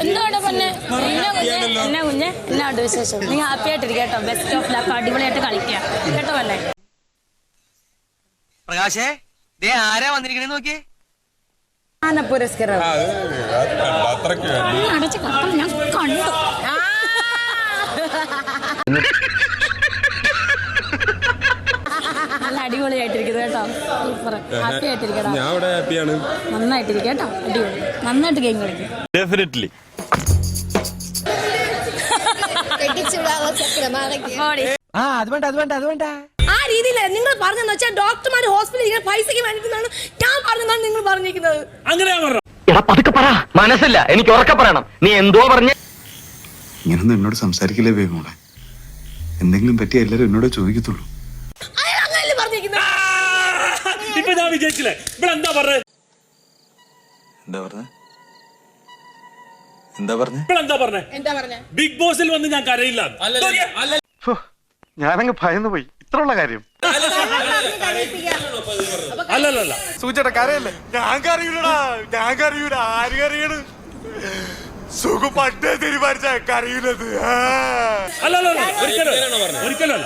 എന്താണ് പറഞ്ഞേ എന്നെ കുഞ്ഞെ എന്നാണ്ട് വിശേഷം? നിങ്ങൾ ഹാപ്പി ആയിട്ടിരിക്കുക കേട്ടോ. Best of luck. അടിപൊളിയായിട്ട് കളിക്കുക കേട്ടോ. അല്ലേ പ്രകാശേ, ആരാ വന്നിരിക്കണേ നോക്കിയേ. പുരസ്കാരം അടച്ച് കട്ടം ഞാൻ കണ്ടു. നല്ല അടിപൊളിയായിട്ടിരിക്കുന്നു കേട്ടോ. സൂപ്പർ. ഹാപ്പി ആയിട്ടിരിക്കട്ടോ. നന്നായിട്ടിരിക്കും കേട്ടോ. അടിപൊളി. നന്നായിട്ട് ഗെയിം കളിക്കും. ഡെഫിനറ്റ്ലി. ആ രീതിയില നിങ്ങൾ പറഞ്ഞെന്ന് വെച്ചാൽ ഡോക്ടർമാർ ഹോസ്പിറ്റലിൽ പൈസക്ക് വേണ്ടിയിട്ടാണ് ഞാൻ പറഞ്ഞതാണ് നിങ്ങൾ പറഞ്ഞിരിക്കുന്നത്. പതുക്കെ പറ, മനസ്സില്ല, എനിക്ക് ഉറക്കെ പറയണം. നീ എന്തോ പറഞ്ഞ ഇങ്ങനൊന്നും എന്നോട് സംസാരിക്കില്ലേ വേഗം. എന്തെങ്കിലും പറ്റിയ എല്ലാരും എന്നോട് ചോദിക്കത്തുള്ളൂ. ബിഗ് ബോസിൽ വന്ന് ഞാൻ കരയില്ല. ഞാനങ്ങ് ഭയന്നു പോയി. ഇത്രയുള്ള കാര്യം അല്ലല്ല സൂചേട്ട കരയല്ലേ? ഞാൻ കറിയൂലടാ, ഞാൻ കറിയൂല. ആര് കറിയാണ്? സുഖം പണ്ടേ തീരുമാനിച്ച കറിയൂലത്. അല്ലല്ല ഒരിക്കലും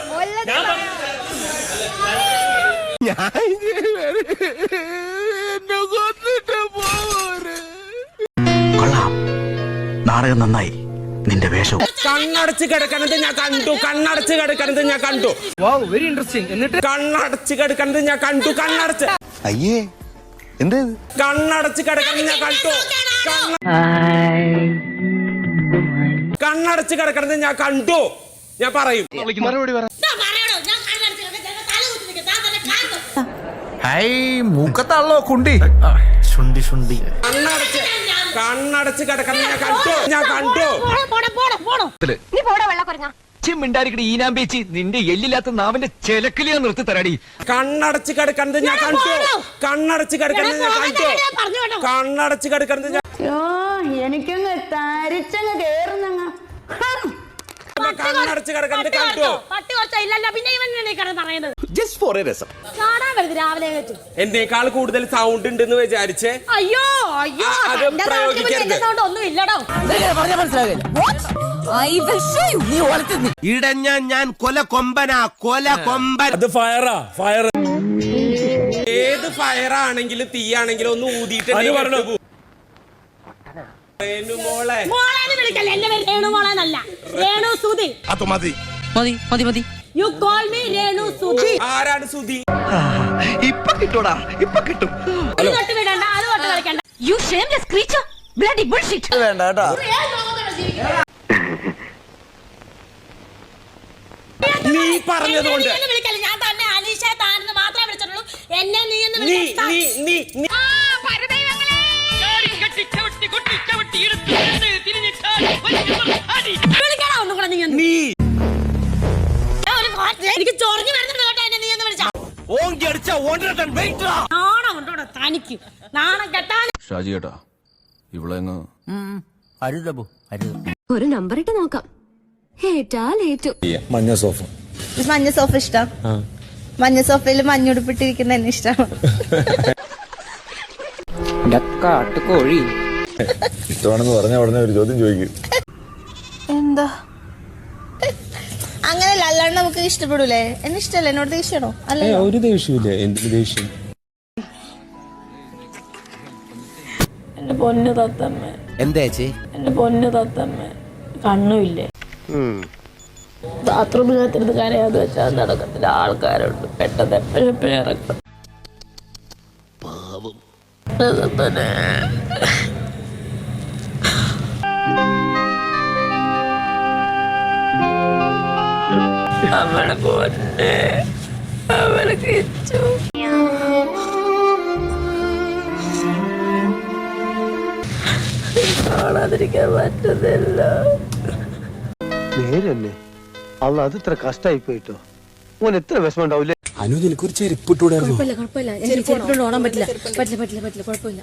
കൊള്ളാം, നാടകം നന്നായി. നിന്റെ വേഷവും കണ്ണടച്ച് കിടക്കണത് ഞാൻ കണ്ടു. കണ്ണടച്ച് കിടക്കണത് ഞാൻ കണ്ടു. Very interesting. എന്നിട്ട് കണ്ണടച്ച് കിടക്കണത് ഞാൻ കണ്ടു. കണ്ണടച്ച് അയ്യേ എന്തേ കണ്ണടച്ച് കിടക്കണത് ഞാൻ കണ്ടു. കണ്ണടച്ച് കിടക്കണത് ഞാൻ കണ്ടു. ഞാൻ പറയും. മൂക്കത്താണല്ലോ കുണ്ടി. കണ്ണടച്ച് കിടക്കണത് ഞാൻ കണ്ടു. ഞാൻ കണ്ടു. മിണ്ടാരിക്കടി ഈനാമ്പേച്ചി, നിന്റെ എല്ലില്ലാത്ത നാവിന്റെ ചെലക്കിലിയാ നിർത്തി തരാടി. കണ്ണടച്ച് കിടക്കണത് ഞാൻ കണ്ടു. കണ്ണടച്ച് കിടക്കണത് ഞാൻ കണ്ടു. കണ്ണടച്ച് കിടക്കണത് ഞാൻ എനിക്കങ്ങ് തരിച്ചങ്ങ് കേറുന്നങ്ങ്. കണ്ണടച്ച് കിടക്കണത് കണ്ടു. എന്നേക്കാൾ കൂടുതൽ സൗണ്ട് ഉണ്ടെന്ന് വിചാരിച്ചേ. അയ്യോ അത് പ്രയോഗിക്കരുത്. ഇടഞ്ഞ ഞാൻ കൊല കൊമ്പനാ, കൊല കൊമ്പൻ. അത് ഫയറാ, ഫയർ. ഏത് ഫയറാണെങ്കിലും തീയാണെങ്കിലും ഒന്ന് ഊതിയിട്ട് പറഞ്ഞു. ആരാണ് സുധി? ഇപ്പൊ കിട്ടൂടാ, ഇപ്പൊ കിട്ടും. വേണ്ട കേട്ടോ. നീ പറഞ്ഞതുകൊണ്ട് എനിക്ക് ചൊറിഞ്ഞു വരുന്നുണ്ട് കേട്ടോ. എന്നെ നീ എന്ന് വിളിച്ചാ തനിക്ക് നാണം കെട്ടാൻ. ഷാജി കേട്ടാ ഇവളെങ്ങ് ഒരു നമ്പർ ഇട്ട് നോക്കാം. മഞ്ഞ സോഫ. മഞ്ഞ സോഫ ഇഷ്ടം. മഞ്ഞ സോഫയിൽ മഞ്ഞുടുപ്പിട്ടിരിക്കുന്ന എന്നെ ഇഷ്ടമാണ്. കാട്ടുകോഴി ഇഷ്ടമാണെന്ന് പറഞ്ഞ ഉടനെ ഒരു ചോദ്യം ചോദിക്കും. എന്താ അങ്ങനെയല്ല, അല്ലാണ്ട് നമുക്ക് ഇഷ്ടപ്പെടൂലേ? എന്നെ ഇഷ്ടമല്ല. എന്നോട് ദേഷ്യമാണോ? അല്ല, ഒരു ദേഷ്യമില്ല. എന്തിന് ദേഷ്യം? എന്റെ പൊന്നു തത്തമ്മ. എന്താ ചേച്ചി? എന്റെ പൊന്നു തത്തമ്മ, കണ്ണുമില്ലേ? ബാത്റൂമിനകത്തിരുന്ന് കരയാന്ന് വെച്ചാൽ നടക്കത്തില്ല. ആൾക്കാരുണ്ട്, പെട്ടെന്ന് എപ്പോഴും ഇറക്കും. അവളെ പൊന്നെ, അവളെ കിച്ചു. കാണാതിരിക്കാൻ പറ്റുന്നില്ല. നേരല്ലേ അവൾ അത് ഇത്ര കഷ്ടായി പോയിട്ടോ. ഓൻ എത്ര വിഷമം ഉണ്ടാവില്ലേ? അനുജനക്കൊരു ചെരുപ്പിട്ടൂടായിരുന്നു. ഓടാൻ പറ്റില്ല. കുഴപ്പമില്ല.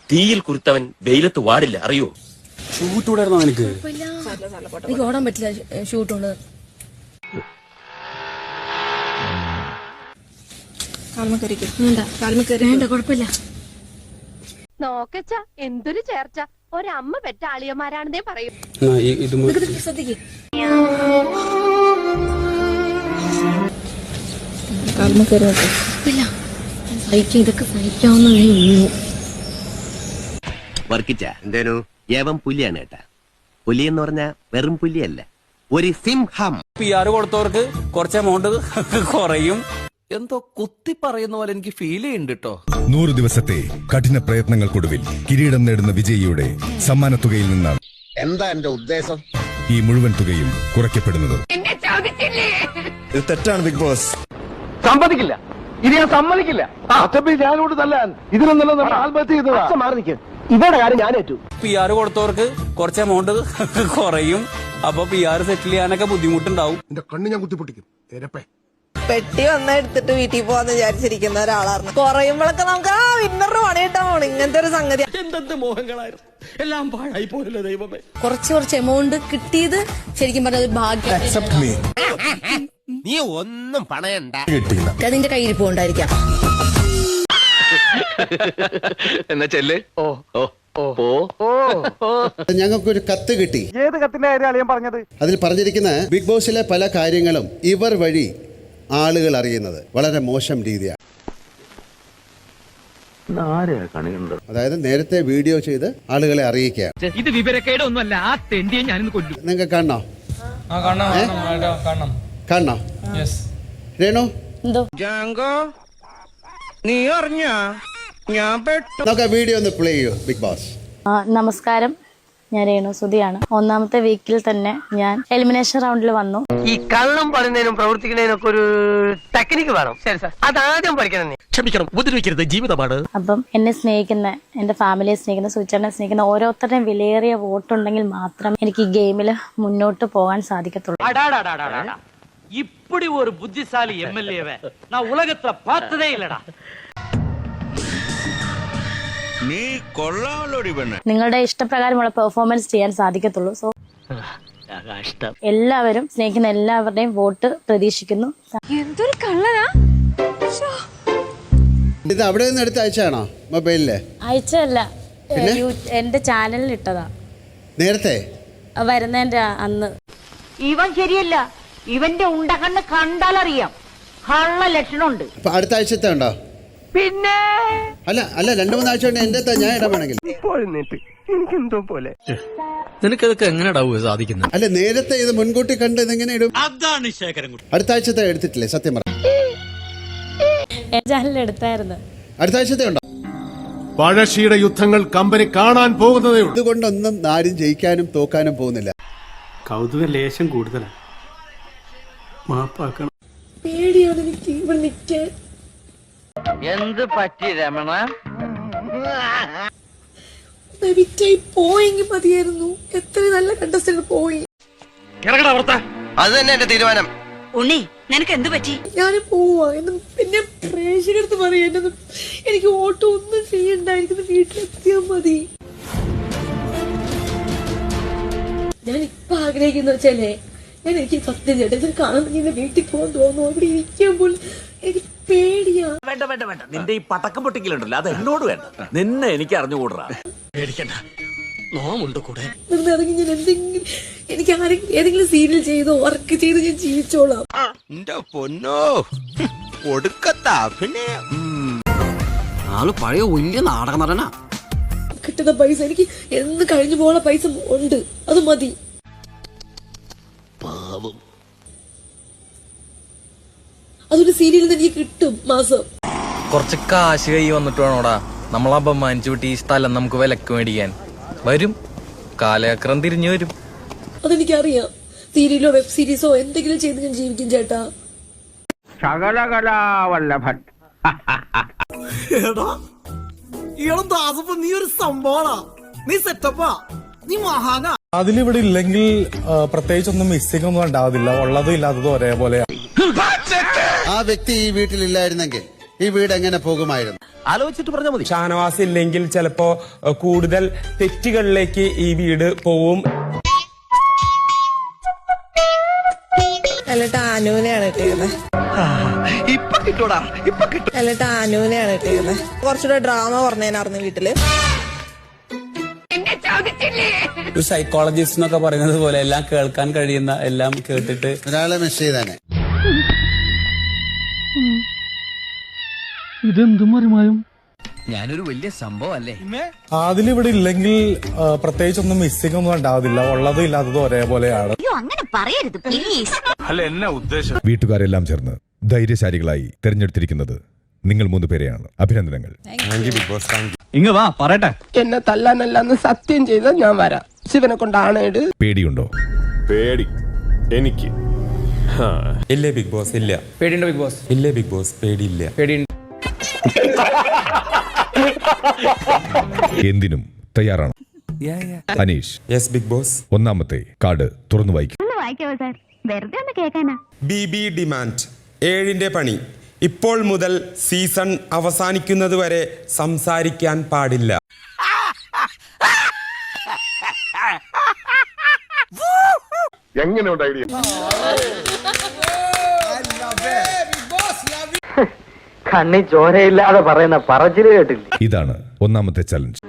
തീയിൽ കുരുത്തവൻ വെയിലത്ത് വാടില്ല, അറിയോ? ഷൂട്ടൂടായിരുന്നോ എനിക്ക്? എനിക്ക് ഓടാൻ പറ്റില്ല ഷൂട്ടുണ്ട്. കുഴപ്പമില്ല. നോക്കച്ച എന്തൊരു ചേർച്ച. ഒരമ്മ പെറ്റ ആളിയന്മാരാണെന്നേ പറയും. ശ്രദ്ധിക്കും. ഇതൊക്കെ സഹിക്കാവുന്നതേ ഉള്ളൂ. വർക്കിച്ച എന്തേനു ഏവം പുലിയാണ് കേട്ടാ. പുലി എന്ന് പറഞ്ഞാ വെറും പുലിയല്ല, ഒരു സിംഹം. PR കൊടുത്തവർക്ക് കുറച്ച് എമൗണ്ട് കുറയും. എന്തോ കുത്തി പറയുന്ന പോലെ എനിക്ക് ഫീൽ ചെയ്യുന്നുണ്ട് കേട്ടോ. 100 ദിവസത്തെ കഠിന പ്രയത്നങ്ങൾക്കൊടുവിൽ കിരീടം നേടുന്ന വിജയിയുടെ സമ്മാനത്തുകയിൽ നിന്നാണ് എന്താ എന്റെ ഉദ്ദേശം? ഈ മുഴുവൻ തുകയും കുറയ്ക്കപ്പെടുന്നത്. ഇത് തെറ്റാണ് ബിഗ് ബോസ്. സമ്മതിക്കില്ല, ഇത് ഞാൻ സമ്മതിക്കില്ല. ഞാനോട് തല്ലാൻ ഇതിനൊന്നല്ല നമ്മൾ ആത്മഹത്യ ചെയ്തതാ. മാറി നിൽക്കുക, ഇവരുടെ കാര്യം ഞാൻ ഏറ്റു. PR കൊടുത്തവർക്ക് കുറച്ച് എമൗണ്ട് കുറയും. അപ്പൊ PR സെറ്റിൽ ചെയ്യാനൊക്കെ ബുദ്ധിമുട്ടുണ്ടാവും. എന്റെ കണ്ണ് ഞാൻ കുത്തിപ്പൊട്ടിക്കും. പെട്ടി വന്ന എടുത്തിട്ട് വീട്ടിൽ പോവാന്ന് വിചാരിച്ചിരിക്കുന്ന ഒരാളാണ്. കുറയുമ്പോഴൊക്കെ നമുക്ക് വിന്നറിന് പണിയിട്ടാ പോണം. ഇങ്ങനത്തെ ഒരു സംഗതി. എന്തെന്ത് മോഹങ്ങളായിരുന്നു, എല്ലാം പാഴായി പോയല്ലോ ദൈവമേ. കുറച്ച് എമൗണ്ട് കിട്ടിയത് ശരിക്കും പറഞ്ഞ ഒരു ഭാഗ്യം. നീ ഒന്നും പണയണ്ട. അതിന്റെ കയ്യിരിപ്പ് കൊണ്ടായിരിക്കാം. എന്നാ ചെല്ല്. ഞങ്ങൾക്കൊരു കത്ത് കിട്ടി. ഏത് കത്തിന്റെ കാര്യം അളിയൻ പറഞ്ഞത്? അതിൽ പറഞ്ഞിരിക്കുന്ന ബിഗ് ബോസിലെ പല കാര്യങ്ങളും ഇവർ വഴി ആളുകൾ അറിയുന്നത് വളരെ മോശം രീതിയാണ്. അതായത് നേരത്തെ വീഡിയോ ചെയ്ത് ആളുകളെ അറിയിക്കുക. ഇത് വിവരക്കേട് ഒന്നുമല്ല, ആ തെണ്ടിയെ ഞാനിന്ന് കൊല്ലും. നിങ്ങൾക്ക് കാണണോ? കാണണോ? രേണു, നീ അറിഞ്ഞ ഞാൻ നമുക്ക് ആ വീഡിയോ ഒന്ന് പ്ലേ ചെയ്യൂ ബിഗ് ബോസ്. നമസ്കാരം, ഞാൻ രേണു സുധിയാണ്. 1ാമത്തെ വീക്കിൽ തന്നെ ഞാൻ എലിമിനേഷൻ റൗണ്ടിൽ വന്നു. ഈ കള്ളം പറയുന്നതിനും പ്രവർത്തിക്കുന്നതിനും ഒക്കെ ഒരു ടെക്നിക്ക് വേണം. ശരി സാർ, അതാദ്യം പഠിക്കണം. ക്ഷമിക്കണം, ഉപദ്രവിക്കരുത്, ജീവിതമാണ്. അപ്പം എന്നെ സ്നേഹിക്കുന്ന, എന്റെ ഫാമിലിയെ സ്നേഹിക്കുന്ന, സുചേട്ടനെ സ്നേഹിക്കുന്ന ഓരോരുത്തരുടെയും വിലയേറിയ വോട്ടുണ്ടെങ്കിൽ മാത്രം എനിക്ക് ഈ ഗെയിമിൽ മുന്നോട്ട് പോകാൻ സാധിക്കത്തുള്ളൂ. இப்படி ஒரு புத்திசாலி MLA-வை நான் உலகத்துல பார்த்ததே இல்லடா. നീ കൊള്ളാമല്ലോടി പെണ്ണെ. നിങ്ങളുടെ ഇഷ്ടപ്രകാരമുള്ള പെർഫോമൻസ് ചെയ്യാൻ സാധിക്കത്തുള്ളൂ. സോ എല്ലാവരും സ്നേഹിക്കുന്ന എല്ലാവരുടെയും വോട്ട് പ്രതീക്ഷിക്കുന്നു. എന്തൊരു കള്ളനാ. ഇത് അവിടെ നിന്ന് എടുത്ത് അയച്ചാണോ മൊബൈലില്? അയച്ചല്ല, എന്റെ ചാനലിൽ ഇട്ടതാ. നേരത്തെ വരുന്നതിന്റെ അന്ന്. ഇവൻ ശരിയല്ല. ഇവന്റെ ഉണ്ടകണ്ണ് കണ്ടാലറിയാം കള്ള ലക്ഷണമുണ്ട്. അടുത്ത ആഴ്ചത്തെ ഉണ്ടോ? പിന്നെ അല്ല 2-3 ആഴ്ച കൊണ്ട് എന്റെ ഞാൻ ഇടപെടണമെങ്കിൽ എനിക്കെന്തോ പോലെ. നിനക്കതൊക്കെ എങ്ങനെയാ സാധിക്കുന്നത്? അല്ല, നേരത്തെ ഇത് മുൻകൂട്ടി കണ്ട് ഇതെങ്ങനെ ഇടും? അതാണ് ശേഖരൻ. അടുത്ത ആഴ്ചത്തെ എടുത്തിട്ടില്ലേ? സത്യം പറ. ചാനലിൽ എടുത്തായിരുന്നു. അടുത്ത ആഴ്ചത്തെ ഉണ്ടോ? പഴശ്ശിയുടെ യുദ്ധങ്ങൾ കമ്പനി കാണാൻ പോകുന്നതേ ഉള്ളൂ. ഇതുകൊണ്ടൊന്നും ആരും ജയിക്കാനും തോക്കാനും പോകുന്നില്ല. കൗതുക ലേശം കൂടുതലാണ്. മാപ്പാക്കണം. പേടിയാണ് എനിക്ക് ഇവിടെ നിൽക്കാൻ. എന്ത് പറ്റി രമണ? പോയെങ്കിൽ മതിയായിരുന്നു. എത്ര നല്ല കണ്ടസ്റ്റന്റ് പോയി. അത് തന്നെ എന്റെ തീരുമാനം. ഉണ്ണി, നിനക്ക് എന്ത് പറ്റി? ഞാൻ പോവാ. പിന്നെ പ്രേക്ഷകർക്ക് പറയാ എനിക്ക് ഓട്ടോ ഒന്നും ചെയ്യണ്ടായിരിക്കുന്നു. വീട്ടിലെത്തിയാ മതി. ഞാൻ ഇപ്പൊ ആഗ്രഹിക്കുന്ന വെച്ചാലേ, എനിക്ക് സത്യം ചേട്ടാ ഇത് കാണുന്ന വീട്ടിൽ പോകാൻ തോന്നുന്നു. അവിടെ ഇരിക്കാൻ പോലും എനിക്ക് പേടിയാ. വേണ്ട, നിന്റെ ഈ പടക്കം പൊട്ടിക്കലുണ്ടല്ലോ, അത് എന്നോട് വേണ്ട. നിന്നെ എനിക്ക് അറിഞ്ഞുകൂടാ. പേടിക്കണ്ട, നോമുണ്ട് കൂടെ. ഇറങ്ങി ഞാൻ എന്തെങ്കിലും എനിക്ക് ഏതെങ്കിലും സീരിയൽ ചെയ്തോ വർക്ക് ചെയ്ത് ഞാൻ ജീവിച്ചോളാം. എന്റെ പൊന്നോ, ഒടുക്കത്താ. പിന്നെ ആള് പഴയ വലിയ നാടക നടനാ. കിട്ടുന്ന പൈസ എനിക്ക് എന്ന് കഴിഞ്ഞു പോകാനുള്ള പൈസ ഉണ്ട്, അത് മതി. അതൊരു സീരിയലിൽ നിന്ന് എനിക്ക് കിട്ടും മാസം. കുറച്ച് കാശ് കൈ വന്നിട്ട് വേണോടാ നമ്മളെ അപമാനിച്ചു വിട്ട് ഈ സ്ഥലം നമുക്ക് വിലക്ക് മേടിക്കാൻ. വരും, കാലചക്രം തിരിഞ്ഞു വരും. അതെനിക്കറിയാം. സീരിയലോ വെബ് സീരീസോ എന്തെങ്കിലും ചെയ്ത് ഞാൻ ജീവിക്കും ചേട്ടാ. ശകലകലാവല്ലഭൻ. നീ ഒരു സംഭവമാ, നീ സെറ്റപ്പാ, നീ മഹാനാ. അതിലിവിടെ ഇല്ലെങ്കിൽ പ്രത്യേകിച്ചൊന്നും മിസ്സിംഗ് ഒന്നും ഉണ്ടാവത്തില്ല. ഉള്ളതും ഇല്ലാത്തതും ഒരേപോലെ. ആ വ്യക്തി ഈ വീട്ടിലില്ലായിരുന്നെങ്കിൽ ഈ വീട് എങ്ങനെ പോകുമായിരുന്നു? ആലോചിച്ചിട്ട് പറഞ്ഞാൽ മതി. ഷാനവാസ് ഇല്ലെങ്കിൽ ചിലപ്പോ കൂടുതൽ തെറ്റുകളിലേക്ക് ഈ വീട് പോവും. അല്ല ടാനുവിനെയാണ് ഇട്ടിരിക്കുന്നത്. ഇപ്പൊ കിട്ടൂടാ, ഇപ്പൊ കിട്ടും. അല്ല ടാനുവിനെയാണ് ഇട്ടിരിക്കുന്നത്. കുറച്ചുകൂടെ ഡ്രാമ പറഞ്ഞേനായിരുന്നു വീട്ടില്. ഒരു സൈക്കോളജിസ്റ്റ് എന്നൊക്കെ പറയുന്നത് പോലെ എല്ലാം കേൾക്കാൻ കഴിയുന്ന, എല്ലാം കേട്ടിട്ട് ഒരാളെ മിസ് ചെയ്താനെ. ഞാനൊരു വലിയ സംഭവം അല്ലേ? അതിലിവിടെ ഇല്ലെങ്കിൽ പ്രത്യേകിച്ചൊന്നും മിസ്സിംഗ് ഒന്നും ഉണ്ടാവത്തില്ല. ഉള്ളതും ഇല്ലാത്തതും ഒരേപോലെയാണ്. അല്ല എന്നെ ഉദ്ദേശം വീട്ടുകാരെല്ലാം ചേർന്ന് ധൈര്യശാലികളായി തെരഞ്ഞെടുത്തിരിക്കുന്നത് നിങ്ങൾ 3 പേരെയാണ്. അഭിനന്ദനങ്ങൾ. ഇങ്ങ വാ പറയട്ടെ. എന്നെ തല്ലാനല്ലെന്ന് സത്യം ചെയ്ത ഞാൻ വരാം. ശിവനെ കൊണ്ടാണ്. പേടിയുണ്ടോ? പേടി എനിക്ക് ഇല്ലേ ബിഗ് ബോസ്? ഇല്ല. പേടിയുണ്ടോ ബിഗ് ബോസ്? ഇല്ലേ ബിഗ് ബോസ്? പേടിയില്ല. എന്തിനും തയ്യാറാണ്. Aneesh, yes Bigg Boss. ഒന്നാമത്തെ കാർഡ് തുറന്നു വായിക്കും. BB ഡിമാൻഡ് 7ന്റെ പണി. ഇപ്പോൾ മുതൽ സീസൺ അവസാനിക്കുന്നത് വരെ സംസാരിക്കാൻ പാടില്ല. എങ്ങനെയുണ്ട് ഐഡിയ? കണ്ണി ചോരയില്ലാതെ പറയുന്ന പറച്ചില് കേട്ടില്ല. ഇതാണ് ഒന്നാമത്തെ ചലഞ്ച്.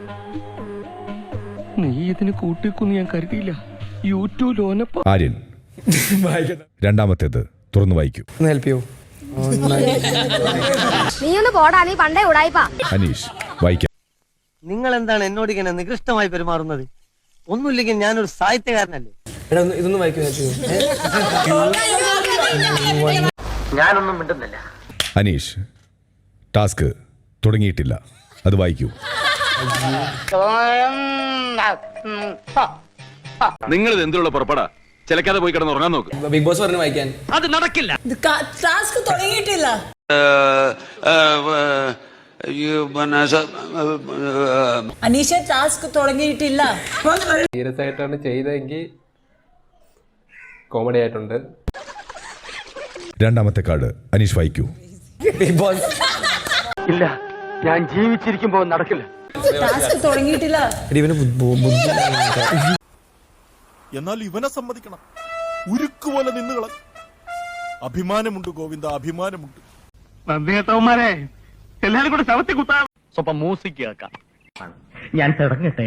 നീ ഇതിന് കൂട്ടിക്കൊന്ന് ഞാൻ കരുതിയില്ല. യൂട്യൂബ് ലോനപ്പ. ആര്യൻ, രണ്ടാമത്തേത് തുറന്നു വായിക്കൂ. നീ ഒന്ന് പോടാ, നീ പണ്ടേ ഉടായിപ്പാ. അനീഷ്, വായിക്കാം. നിങ്ങൾ എന്താണ് എന്നോട് ഇങ്ങനെ നികൃഷ്ടമായി പെരുമാറുന്നത്? ഒന്നുമില്ലെങ്കിൽ ഞാനൊരു സാഹിത്യകാരനല്ലേ? ഇതൊന്നും വായിക്കുക. ഞാനൊന്നും മിണ്ടുന്നില്ല. അനീഷ്, ടാസ്ക് തുടങ്ങിയിട്ടില്ല, അത് വായിക്കൂ. നിങ്ങൾ ഇത് എന്തിനുള്ള പുറപ്പെടാ? ചിലക്കാതെ പോയി കിടന്ന് ഉറങ്ങാൻ നോക്ക്. ബിഗ് ബോസ് പറഞ്ഞു വായിക്കാൻ. അത് നടക്കില്ല. ടാസ്ക് തുടങ്ങിയിട്ടില്ല. അനീഷ ടാസ്ക് തുടങ്ങിയിട്ടില്ല. സീരിയസ് ആയിട്ടാണ് ചെയ്തെങ്കിൽ കോമഡി ആയിട്ടുണ്ട്. രണ്ടാമത്തെ കാർഡ് അനീഷ് വായിക്കൂ. ബിഗ് ബോസ് ഇല്ല, ഞാൻ ജീവിച്ചിരിക്കുമ്പോ നടക്കില്ല. ടാസ്ക് തുടങ്ങിയിട്ടില്ല. എന്നാൽ ഇവനെ സമ്മതിക്കണം. ഉരുക്കുപോലെ നിന്നുകള. അഭിമാനമുണ്ട് ഗോവിന്ദ, അഭിമാനമുണ്ട്. നന്ദിയേട്ടവന്മാരെ എല്ലാരും കൂടെ ശവത്തി കുത്താ. സ്വപ്പം മ്യൂസിക് കേൾക്കാം. ഞാൻ തുടങ്ങട്ടെ.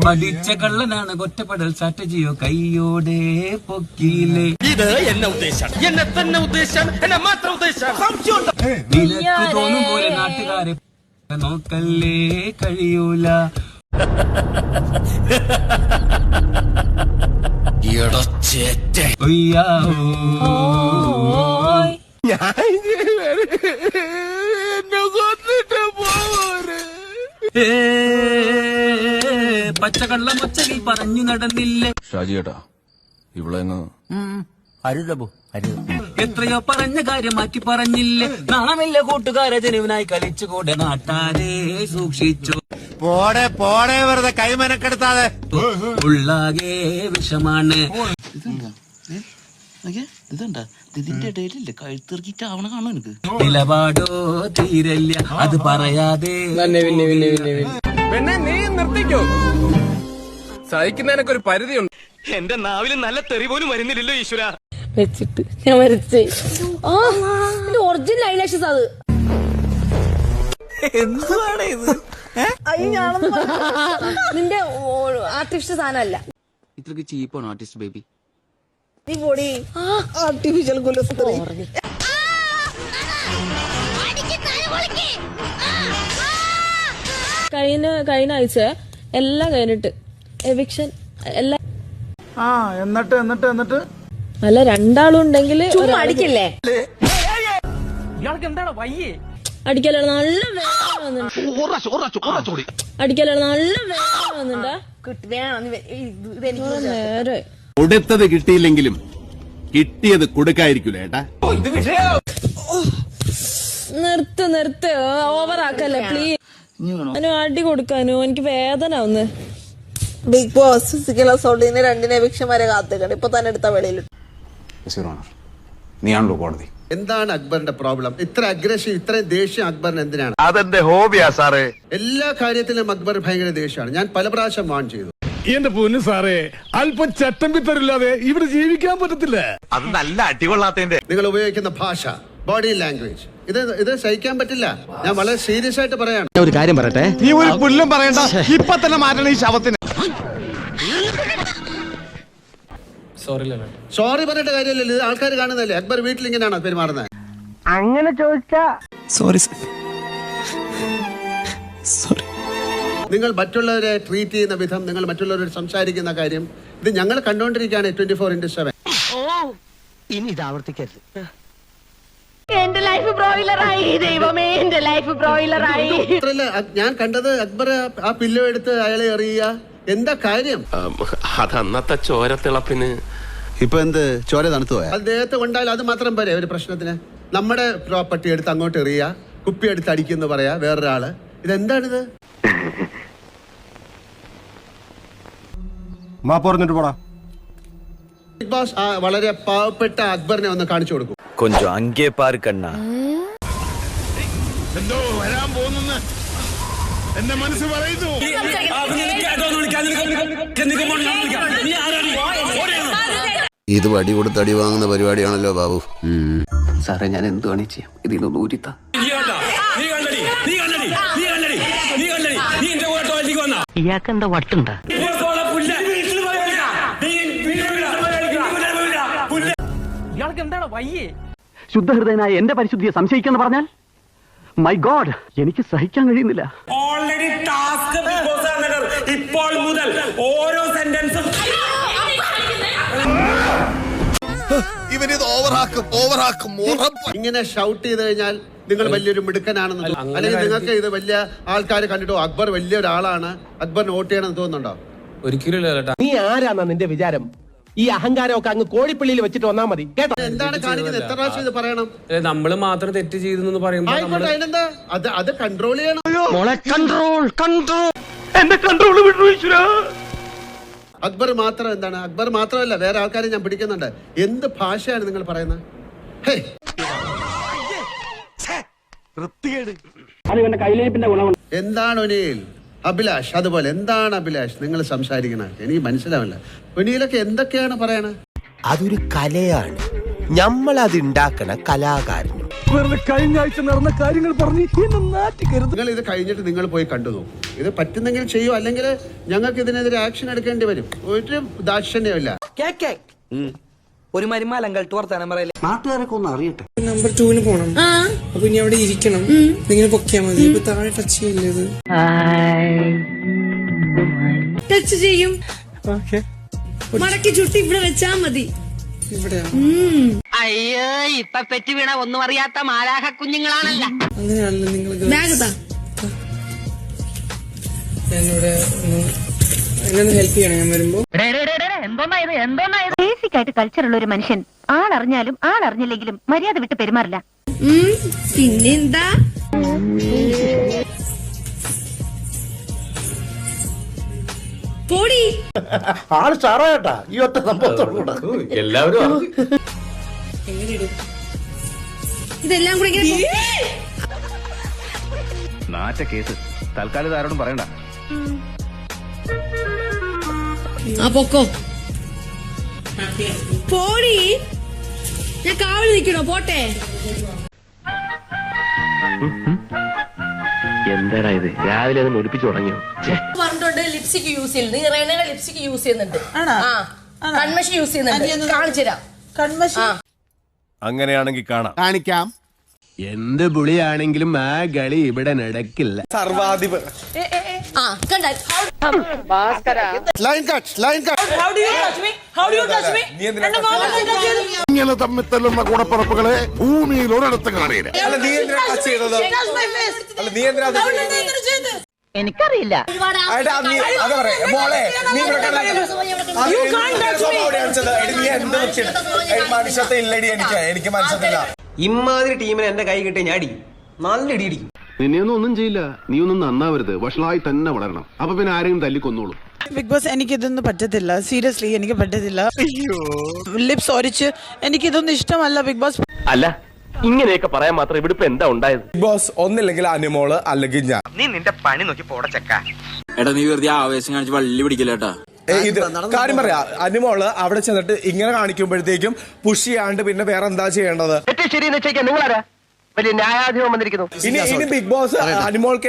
പഠിച്ച കള്ളനാണ് ഒറ്റപ്പെടൽ സ്ട്രാറ്റജിയോ കയ്യോടെ പൊക്കിയില്ലേ. ഇത് എന്നെ ഉദ്ദേശാണ്, എന്നെ തന്നെ ഉദ്ദേശാണ്, എന്നെ മാത്രം ഉദ്ദേശാണ്. നിനക്ക് തോന്നും പോലെ നാട്ടുകാരെ നോക്കല്ലേ കഴിയൂല. പച്ചക്കള്ളം ഒച്ചകിൽ പറഞ്ഞു നടന്നില്ലേ ഷാജിയേട്ടാ, ഇവളെങ്ങ് എത്രയോ പറഞ്ഞ കാര്യം മാറ്റി പറഞ്ഞില്ലേ. നാണമില്ല കൂട്ടുകാരെ ജനുവിനായി കളിച്ചുകൂടെ നാട്ടാരെ സൂക്ഷിച്ചു. പോടെ പോടെ വെറുതെ കൈമനക്കെടുത്താതെ. ഉള്ളാകെ വിഷമാണ്. നിലപാടോ തീരല്ല, അത് പറയാതെ. പെണ്ണെ നീ നിർത്തിക്കോ. സഹിക്കുന്നതിനൊക്കെ ഒരു പരിധിയുണ്ട്. എന്റെ നാവിൽ നല്ല തെറി പോലും വരുന്നില്ലല്ലോ ഈശ്വര. വെച്ചിട്ട് ഞാൻ വരച്ചേ. ഒറിജിനൽ ഐലാഷസ് അത്. എന്താണ് ഇത്? നിന്റെ ആർട്ടിഫിഷ്യൽ സാധനമല്ല. ഇത്രക്ക് ചീപ്പാണ് ആർട്ടിസ്റ്റ് ബേബി. നീ പൊടി ആർട്ടിഫിഷ്യൽ കുലസ്ത്രീ. കഴിഞ്ഞ ആഴ്ച എല്ലാം കഴിഞ്ഞിട്ട് എവിക്ഷൻ എല്ലാം. എന്നിട്ട് അല്ല, രണ്ടാളും ഉണ്ടെങ്കിൽ അടിക്കില്ലേ? ഇയാൾക്ക് എന്താണ് വയ്യേ? അടിക്കലാണ് നല്ല വേദന വന്നിട്ടുണ്ട്. അടിക്കലാണ് നല്ല വേദന വന്നിട്ടുണ്ടാ. നേരെ കൊടുത്തത് കിട്ടിയില്ലെങ്കിലും കിട്ടിയത് കൊടുക്കായിരിക്കൂല ഏട്ടാ. നിർത്ത് ഓവറാക്കല്ലേ പ്ലീസ്. അതിന് അടി കൊടുക്കാനോ എനിക്ക് വേദന ഒന്ന്. ബിഗ് ബോസ് ഫിസിക്കൽ അസോൾട്ടിന് 2 എവിക്ഷൻ വരെ കാത്തുകണ്ട്. ഇപ്പൊ തന്നെ എടുത്ത വെളിയിൽ. നീയാണല്ലോ കോടതി. എന്താണ് അക്ബറിന്റെ പ്രോബ്ലം? ഇത്ര അഗ്രഷൻ, ഇത്രയും ദേഷ്യം അക്ബറിന് എന്തിനാണ്? അതെന്റെ ഹോബിയാ സാറേ. എല്ലാ കാര്യത്തിലും അക്ബർ ഭയങ്കര ദേഷ്യമാണ്. ഞാൻ പല പ്രാവശ്യം വാൺ ചെയ്തു. എന്റെ പൊന്നു സാറേ, അല്പം ചട്ടമ്പിത്തരില്ലാതെ ഇവിടെ ജീവിക്കാൻ പറ്റത്തില്ല. അത് നല്ല അടികൊള്ളാത്തതിന്റെ. നിങ്ങൾ ഉപയോഗിക്കുന്ന ഭാഷ, ബോഡി ലാംഗ്വേജ്, ഇത് സഹിക്കാൻ പറ്റില്ല. ഞാൻ വളരെ സീരിയസ് ആയിട്ട് പറയാണ്. ഒരു കാര്യം പറയട്ടെ, നീ ഒരു പുല്ലും പറയണ്ട. ഇപ്പൊ തന്നെ മാറ്റണം ഈ ശവത്തിന്. സോറി പറഞ്ഞിട്ട് കാര്യമില്ലല്ലോ, ഇത് ആൾക്കാർ കാണുന്നതല്ലേ. അക്ബർ വീട്ടിൽ ഇങ്ങനെയാണോ പെരുമാറുന്നത്? അങ്ങനെ ചോദിച്ചാ നിങ്ങൾ മറ്റുള്ളവരെ ട്രീറ്റ് ചെയ്യുന്ന വിധം, നിങ്ങൾ മറ്റുള്ളവരോട് സംസാരിക്കുന്ന കാര്യം, ഇത് ഞങ്ങൾ കണ്ടുകൊണ്ടിരിക്കുകയാണ് 24/7. ഇനി ഇത് ആവർത്തിക്കരുത്. എന്റെ ലൈഫ് ബ്രോയിലറായി, ദൈവമേ, എന്റെ ലൈഫ് ബ്രോയിലറായി. മാത്രല്ല, ഞാൻ കണ്ടത് അക്ബർ ആ പില്ലോ എടുത്ത് അയാളെ എറിയുക. എന്താ കാര്യം? അതന്നത്തെ ചോരത്തിളപ്പിന് ഇപ്പൊ എന്ത് ചോര തണുത്തു പോയാ? അദ്ദേഹത്തെ കൊണ്ടാൽ അത് മാത്രം പോരെ ഒരു പ്രശ്നത്തിന്? നമ്മുടെ പ്രോപ്പർട്ടി എടുത്ത് അങ്ങോട്ട് എറിയുക, കുപ്പി എടുത്ത് അടിക്കുന്നു പറയാ വേറൊരാള്. ഇതെന്താണിത്? ബിഗ് ബോസ് വളരെ പാവപ്പെട്ട അക്ബറിനെ ഒന്ന് കാണിച്ചു കൊടുക്കും. കൊഞ്ചം അങ്കേ പാർ കണ്ണ. എന്തോ വരാൻ പോകുന്നു എന്റെ മനസ്സ് പറയുന്നു. ഇത് വടി കൊടുത്ത് അടി വാങ്ങുന്ന പരിപാടിയാണല്ലോ ബാബു. സാറേ, ഞാൻ എന്ത് വേണേ ചെയ്യാം, ഇതിനൊന്ന് ഊരിത്ത. ഇയാൾക്ക് എന്താ വട്ടുണ്ടാ? ഇയാൾക്ക് എന്താണ് വയ്യേ? ശുദ്ധഹൃദയനായ എന്റെ പരിശുദ്ധിയെ സംശയിക്കാന്ന് പറഞ്ഞാൽ, മൈ ഗോഡ്, എനിക്ക് സഹിക്കാൻ കഴിയുന്നില്ല. ഓൾറെഡി ടാസ്ക് ഇപ്പോൾ മുതൽ ഓരോ സെന്റൻസും ഇങ്ങനെ ഷൗട്ട് ചെയ്ത് കഴിഞ്ഞാൽ നിങ്ങൾ വലിയൊരു മിടുക്കനാണെന്ന് തോന്നും. അല്ലെങ്കിൽ നിങ്ങൾക്ക് ഇത് വലിയ ആൾക്കാർ കണ്ടിട്ടോ അക്ബർ വലിയ ഒരാളാണ്, അക്ബറിന് വോട്ട് ചെയ്യണമെന്ന് തോന്നുന്നുണ്ടോ? ഒരിക്കലും. നീ ആരാന്നാ നിന്റെ വിചാരം? ഈ അഹങ്കാരമൊക്കെ അങ്ങ് കോഴിപ്പള്ളിയിൽ വെച്ചിട്ട് വന്നാ മതി കേട്ടോ. എന്താണ് കാണിക്കുന്നത്? എത്ര പ്രാവശ്യം ഇത് പറയണം? നമ്മള് മാത്രം തെറ്റ് ചെയ്തു പറയുമ്പോൾ ആയിക്കോട്ടെ, അതിനെന്താ? അത് കൺട്രോൾ ചെയ്യണം. എന്റെ കൺട്രോൾ വിട്ടു ഈശ്വരാ. അക്ബർ മാത്രം എന്താണ്? അക്ബർ മാത്രമല്ല, വേറെ ആൾക്കാരെ ഞാൻ പിടിക്കുന്നുണ്ട്. എന്ത് ഭാഷയാണ് നിങ്ങൾ പറയുന്നത്? എന്താണ് ഒനിയിൽ? അഭിലാഷ് അതുപോലെ എന്താണ് അഭിലാഷ് നിങ്ങൾ സംസാരിക്കണത്? എനിക്ക് മനസ്സിലാവില്ല. ഒനിയിലൊക്കെ എന്തൊക്കെയാണ് പറയണത്? അതൊരു കലയാണ്, നമ്മളത് ഉണ്ടാക്കണ കലാകാരനും. കഴിഞ്ഞ ആഴ്ച നടന്ന കാര്യങ്ങൾ പറഞ്ഞു നിങ്ങൾ ഇത് കഴിഞ്ഞിട്ട് നിങ്ങൾ പോയി കണ്ടു നോക്കും. ഇത് പറ്റുന്നെങ്കിൽ ചെയ്യൂ, അല്ലെങ്കിൽ ഞങ്ങൾക്ക് ഇതിനെതിരെ ആക്ഷൻ എടുക്കേണ്ടി വരും. ഒരു ദാക്ഷിണ്യമില്ല. ഒരു മരുമാലങ്കൾ വർത്താനം പറയല്ലേ. നാട്ടുകാരൊക്കെ ഒന്ന് അറിയട്ടെ. നമ്പർ 2 പോണം. അപ്പൊ ഇനി അവിടെ ഇരിക്കണം, നിങ്ങൾ പൊക്കിയാ മതി. ഇപ്പൊ താഴെ ടച്ച് ചെയ്യില്ലത്. ടച്ച് ചെയ്യും, മടക്കി ചുട്ടി ഇവിടെ വെച്ചാ മതി. ഇവിടെയാ? അയ്യോ, ഇപ്പൊ പെറ്റി വീണ ഒന്നും അറിയാത്ത മാലാഹ കുഞ്ഞുങ്ങളാണല്ല. അങ്ങനെയാണല്ലോ നിങ്ങൾ. ഞാനിവിടെ എന്നെ ഹെൽപ്പ് ചെയ്യണം ഞാൻ വരുമ്പോ. ബേസിക് ആയിട്ട് കൾച്ചറുള്ള ഒരു മനുഷ്യൻ ആളറിഞ്ഞാലും ആളറിഞ്ഞില്ലെങ്കിലും മര്യാദ വിട്ട് പെരുമാറില്ല. പിന്നെന്താ? പോടി ആള് ചാറാട്ടാ ഈ ഒറ്റ സംഭവത്തോടുകൂടെ എല്ലാവരും ഇതെല്ലാം കൂടെ നാറ്റ കേസ്. തൽക്കാലം ആരോടും പറയണ്ട. ആ പൊക്കോ, പോടി. ഞാൻ കാവൽ നിൽക്കണോ? പോട്ടെ. എന്താടാ ഇത്, രാവിലെ ഒന്ന് ഒലിപ്പിച്ചു തുടങ്ങിയോ? പറഞ്ഞിട്ടുണ്ട് ലിപ്സ്റ്റിക് യൂസ് ചെയ്യുന്നത്. നീ റേണയുടെ ലിപ്സ്റ്റിക് യൂസ് ചെയ്യുന്നുണ്ട്, കൺമഷി യൂസ് ചെയ്യുന്നുണ്ട്. കാണിച്ചു തരാം കൺമഷി. അങ്ങനെയാണെങ്കിൽ കാണിക്കാം. എന്ത് പുളിയാണെങ്കിലും ആ കളി ഇവിടെ നടക്കില്ല. സർവാധിപ ഇങ്ങനെ തമ്മിൽ തല്ലുന്ന കൂടപ്പറപ്പുകളെ ഭൂമിയിൽ ഒരിടത്ത് കാണില്ല. എനിക്കറിയില്ല. എനിക്ക് മനസ്സിലായില്ല. ഇമ്മാതിരി ടീമിന് എന്റെ കൈ കിട്ടി ഞാൻ അടിക്കും, നല്ല ഇടി ഇടിക്കും. നിന്നെയൊന്നും ഒന്നും ചെയ്യില്ല, നീ ഒന്നും നന്നാവരുത്, വഷളായി തന്നെ വളരണം. അപ്പൊ പിന്നെ ആരെങ്കിലും തല്ലിക്കൊന്നോളൂ. ബിഗ് ബോസ്, എനിക്കിതൊന്നും പറ്റത്തില്ല. സീരിയസ്ലി എനിക്ക് പറ്റത്തില്ല. ലിപ്സ് ഒരിച്ച് എനിക്കിതൊന്നും ഇഷ്ടമല്ല ബിഗ് ബോസ്. അല്ല, ഇങ്ങനെയൊക്കെ പറയാൻ മാത്രം ഇവിടെ ഇപ്പൊ എന്താ ഉണ്ടായത്? ബിഗ് ബോസ് ഒന്നില്ലെങ്കിൽ അനുമോള് അല്ലെങ്കിൽ ഞാൻ. നീ നിന്റെ പണി നോക്കി പോടച്ചക്ക. എടാ, നീ വെറുതെ ആവേശം കാണിച്ച് വള്ളി പിടിക്കില്ലേട്ടാ. ഇത് കാര്യം പറയാ, അനുമോള് അവിടെ ചെന്നിട്ട് ഇങ്ങനെ കാണിക്കുമ്പോഴത്തേക്കും പുഷ് ചെയ്യാണ്ട് പിന്നെ വേറെ എന്താ ചെയ്യേണ്ടത്? ശരിയെന്ന് വെച്ചാൽ നിങ്ങളാരാ വലിയ ന്യായാധിപം വന്നിരിക്കുന്നു. ഇനി ബിഗ് ബോസ് അനുമോൾക്ക്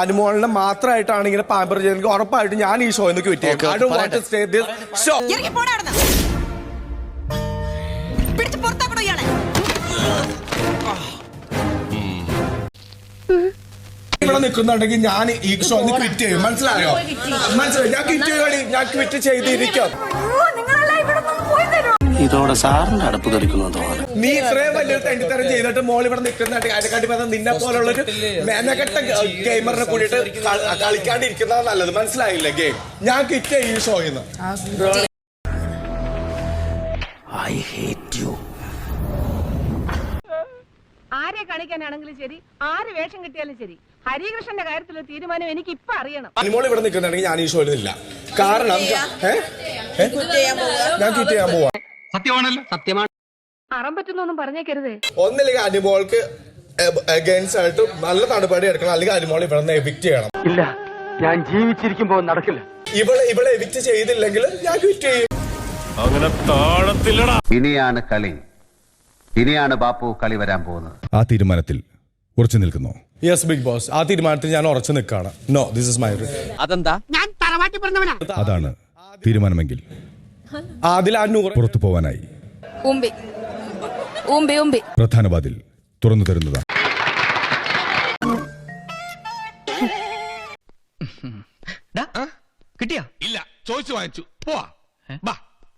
അനുമോളിനെ മാത്രമായിട്ടാണ് ഇങ്ങനെ പാമ്പർ ചെയ്യുന്നത്, ഉറപ്പായിട്ട് ഞാൻ ഈ ഷോ എന്നൊക്കെ വിറ്റേക്കും. നിൽക്കുന്നുണ്ടെങ്കിൽ ഞാൻ ഈ ഷോ ക്വിറ്റ് ചെയ്യും. മനസ്സിലായോ? മനസ്സിലായോ? ഞാൻ ക്വിറ്റ് ചെയ്യുവാണ്. ഞാൻ ക്വിറ്റ് ചെയ്തിരിക്കും. ഇതോടെ സാറിന്റെ അടുപ്പ് തെറിക്കുന്നു തോന്നുന്നു. നീ ഇത്രയും വലിയ തെണ്ടിത്തരം ചെയ്തിട്ട് മോൾ ഇവിടെ നിൽക്കുന്നുണ്ട്. അതിനെക്കാട്ടി നിന്നെ പോലുള്ളൊരു മെനക്കെട്ട ഗെയിമറിനെ കൂടിയിട്ട് കളിക്കാണ്ടിരിക്കുന്നതാണ് നല്ലത്. മനസ്സിലായില്ലേ? ഗെയിം ഞാൻ ക്വിറ്റ് ചെയ്യും ഈ ഷോയിന്ന്. I hate you. ആരെ കാണിക്കാനാണെങ്കിലും ശരി, ആര് വേഷം കിട്ടിയാലും ശരി, ഹരികൃഷ്ണന്റെ കാര്യത്തിലുള്ള തീരുമാനം എനിക്ക് ഇപ്പൊ അറിയണം. അനുമോൾ ഇവിടെ നിൽക്കുന്നുണ്ടെങ്കിൽ ഞാൻ ഈ ഷോയിൽ ഇല്ല. കാരണം ഞാൻ ക്വിറ്റ് ചെയ്യാൻ പോവാ. സത്യമാണല്ലോ, സത്യമാണ്. അറം പറ്റുന്നൊന്നും പറഞ്ഞേക്കരുതേ. ഒന്നില്ലെങ്കിൽ അനുമോൾക്ക് അഗൈൻസ്റ്റ് ആയിട്ട് നല്ല നടപടി എടുക്കണം, അല്ലെങ്കിൽ അനുമോൾ ഇവിടെ നിന്ന് എവിക്റ്റ് ചെയ്യണം. ഇല്ല, ഞാൻ ജീവിച്ചിരിക്കുമ്പോ നടക്കില്ല. ഇവിടെ എവിക്റ്റ് ചെയ്തില്ലെങ്കിൽ ഞാൻ ക്വിറ്റ് ചെയ്യും. അങ്ങനെ താഴത്തില്ലടാ. ഇനിയാണ് കളി, ഇനിയാണ് ബാപ്പു കളി വരാൻ പോകുന്നത്. ആ തീരുമാനത്തിൽ ഉറച്ചു നിൽക്കുന്നു. യെസ് ബിഗ് ബോസ്, ആ തീരുമാനത്തിൽ ഞാൻ ഉറച്ചു നിൽക്കുകയാണ്. നോ, ദിസ് ഇസ് മൈ അതെന്താ? അതാണ് തീരുമാനമെങ്കിൽ അതിൽ ആ 100 പുറത്തു പോവാനായി പ്രധാന വാതിൽ തുറന്നു തരുന്നതാണ്. കിട്ടിയാ? ഇല്ല, ചോദിച്ചു വാങ്ങിച്ചു. പോവാ.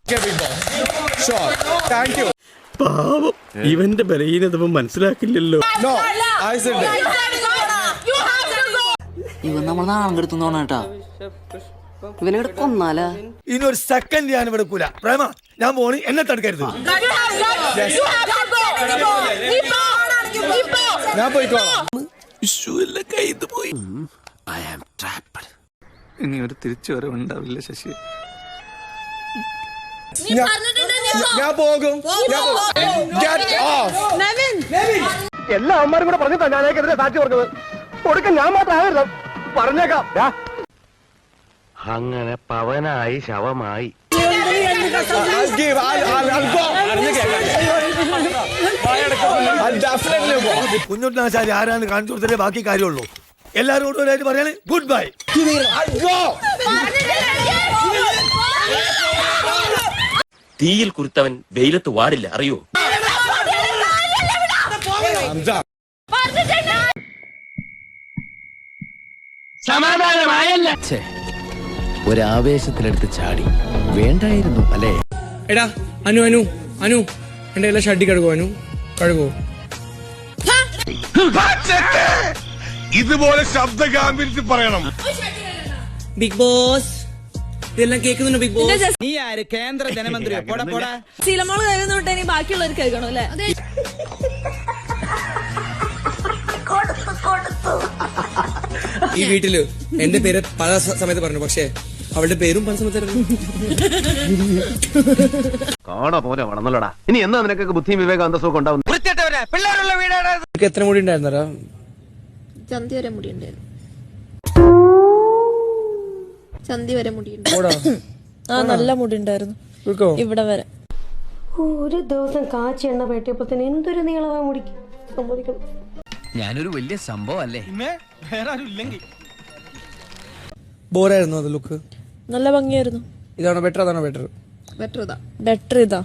Bigg Boss. Sure. Thank you. ഇവന്റെ ബലഹീനത മനസ്സിലാക്കില്ലല്ലോ. നോ, ഐ സെഡ് ഇവൻ നമ്മൾ നാളെടുത്തോണ കേട്ടാ. ഇവനെ കൊന്നാലാ? ഇനി ഒരു സെക്കൻഡ് ഞാൻ ഇവിടെ കൂല. പ്രേമ, ഞാൻ പോണി, എന്നെ തടുക്കരുത്. ഞാൻ പോയിക്കോളാം. ഇനി ഒരു തിരിച്ചു വരവുണ്ടാവില്ല ശശി. ഞാൻ പോകും. Get off. എല്ലാ അമ്മമാരും കൂടെ പറഞ്ഞിട്ടാ ഞാനേക്കെതിരെ സാക്ഷി പറഞ്ഞത്. കൊടുക്കാൻ ഞാൻ മാത്രമായിരുന്നു പറഞ്ഞേക്കാം. അങ്ങനെ Pavanayi ശവമായി. I'll go. I'll definitely go. കുഞ്ഞുണ്ണാശാരി ആരാന്ന് കാണിച്ചു കൊടുത്തേ ബാക്കി കാര്യമുള്ളൂ. എല്ലാരോടും പറയാൻ ഗുഡ് ബൈ. I'll go. തീയിൽ കുരുത്തവൻ വെയിലത്ത് വാടില്ല, അറിയോ? I'm done. സമാധാനമായല്ല. ഒരാവേശത്തിലെടുത്ത് ചാടി വേണ്ടായിരുന്നു അല്ലേ? എടാ അനു അനു അനു എന്റെ എല്ലാം ഷഡ്ഡി കഴുകോ? അനു കഴുകോ? ഇതുപോലെ ശബ്ദ ഗാംഭീര്യത്തിൽ പറയണം. ബിഗ് ബോസ് ഇതെല്ലാം കേൾക്കുന്നുണ്ട്. ബിഗ് ബോസ് നീ ആര്? കേന്ദ്ര ധനമന്ത്രിയോ? പോടാ പോടാ. ശീലമോള് കഴുകുന്നോട്ടെ, ഇനി ബാക്കിയുള്ളവർ കഴുകണം അല്ലേ? ഈ വീട്ടില് എന്റെ പേര് പല സമയത്ത് പറഞ്ഞു, പക്ഷെ അവളുടെ പേരും പല സമയത്ത് കാണാ പോലെ വളർന്നല്ലോടാ. ഇനി എന്നാ നിനക്കൊക്കെ ബുദ്ധിയും വിവേകം അന്തസ്സൊക്കെ ഉണ്ടാവും? എത്ര മുടി ഉണ്ടായിരുന്നടാ? ചന്തി വരെ മുടിയുണ്ടായിരുന്നു. ചന്തി വരെ മുടിയുണ്ട്. ആ നല്ല മുടി ഉണ്ടായിരുന്നു ഇവിടെ വരെ. ഒരു ദിവസം കാച്ചി എണ്ണ പെട്ടിയപ്പോ തന്നെ എന്തൊരു നീളവാ മുടിക്കും. ഞാനൊരു വലിയ സംഭവം അല്ലേ? ബോറായിരുന്നു അത് ലുക്ക്? നല്ല ഭംഗിയായിരുന്നു. ഇതാണോ ബെറ്റർ? അതാണോ ബെറ്റർ? ബെറ്റർ ഇതാ.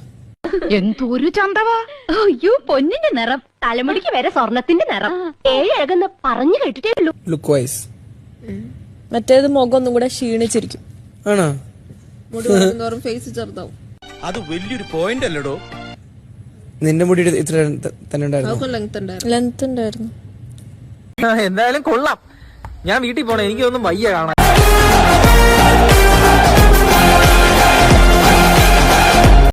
എന്തൊരു ചന്തവാ. അയ്യോ പൊന്നിന്റെ നിറം, തലമുടിക്ക് വരെ സ്വർണത്തിന്റെ നിറം. ഏഴഴകെന്ന് പറഞ്ഞു കേട്ടിട്ടേ ഉള്ളൂ. ലുക്ക് വൈസ് മറ്റേത് മുഖം ഒന്നും കൂടെ ക്ഷീണിച്ചിരിക്കും. ആണോ? മുടി വളരുന്നോറും ഫേസ് ചെറുതാവും. അത് വലിയൊരു പോയിന്റ് അല്ലടോ. നിന്റെ മുടി ഇത്ര തന്നെ ഉണ്ടായിരുന്നു? ലെങ്ത് ഉണ്ടായിരുന്നു. എന്തായാലും കൊള്ളാം. ഞാൻ വീട്ടിൽ പോണേ, എനിക്കൊന്നും വയ്യ കാണാൻ.